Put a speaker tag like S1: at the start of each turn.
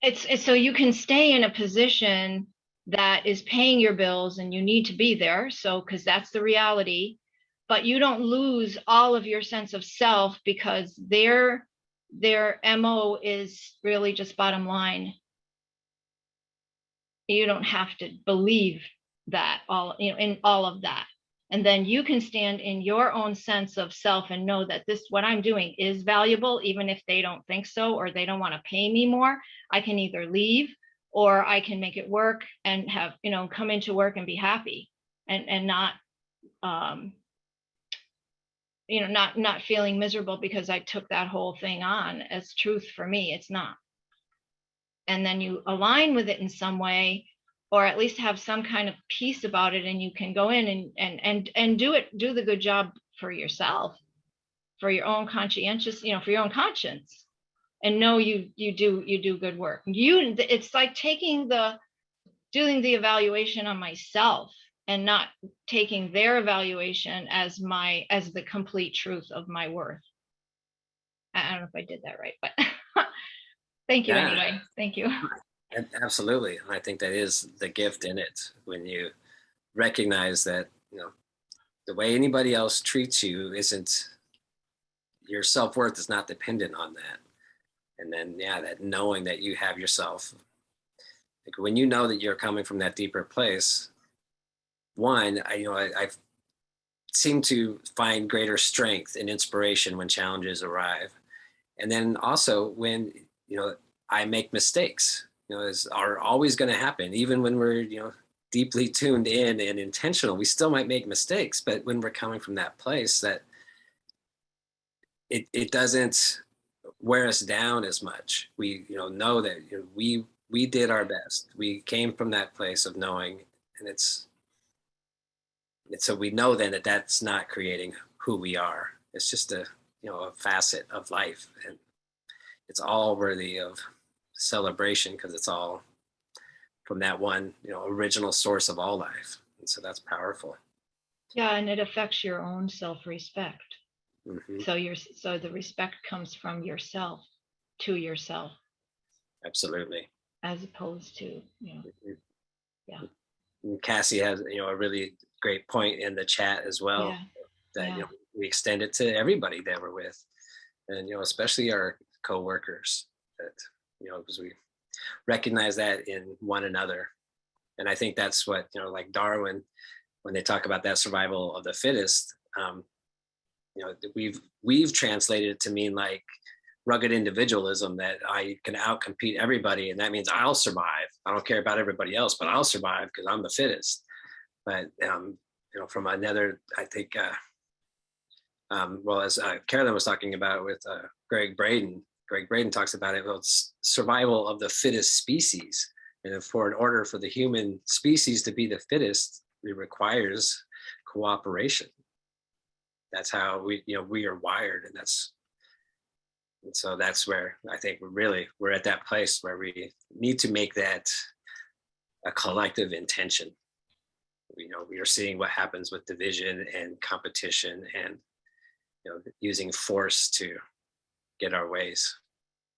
S1: it's so you can stay in a position that is paying your bills and you need to be there. So, because that's the reality, but you don't lose all of your sense of self because their MO is really just bottom line. You don't have to believe that all, in all of that. And then you can stand in your own sense of self and know that this, what I'm doing is valuable, even if they don't think so, or they don't want to pay me more. I can either leave or I can make it work and have, come into work and be happy and not, um, not feeling miserable because I took that whole thing on as truth for me. It's not. And then you align with it in some way, or at least have some kind of peace about it, and you can go in and do the good job for yourself, for your own conscientious, for your own conscience, and know you do good work. It's like doing the evaluation on myself and not taking their evaluation as the complete truth of my worth. I don't know if I did that right, but thank you
S2: Yeah,
S1: anyway. Thank you.
S2: absolutely. I think that is the gift in it, when you recognize that, the way anybody else treats you isn't, your self-worth is not dependent on that. And then, yeah, that knowing that you have yourself, like when you know that you're coming from that deeper place, one, I've seemed to find greater strength and inspiration when challenges arrive. And then also when, I make mistakes, are always going to happen, even when we're, deeply tuned in and intentional, we still might make mistakes. But when we're coming from that place, that it doesn't wear us down as much. We, know that, we did our best. We came from that place of knowing, and so we know then that that's not creating who we are. It's just a facet of life, and it's all worthy of celebration because it's all from that one, original source of all life. And so that's powerful.
S1: Yeah, and it affects your own self-respect.
S2: Hmm.
S1: So the respect comes from yourself to yourself,
S2: Absolutely.
S1: as opposed to,
S2: Mhm.
S1: yeah,
S2: And Cassie has, a really great point in the chat as well,
S1: yeah,
S2: that,
S1: yeah,
S2: we extend it to everybody that we're with, and, especially our coworkers, that, because we recognize that in one another. And I think that's what, like Darwin, when they talk about that survival of the fittest, we've translated it to mean like rugged individualism, that I can outcompete everybody, and that means I'll survive. I don't care about everybody else, but I'll survive because I'm the fittest. But from another, I think, well, as Carolyn was talking about with Greg Braden. Greg Braden talks about it. Well, it's survival of the fittest species, and in order for the human species to be the fittest, it requires cooperation. That's how we are wired, and so that's where I think we're at that place where we need to make that a collective intention. We are seeing what happens with division and competition, and using force to get our ways.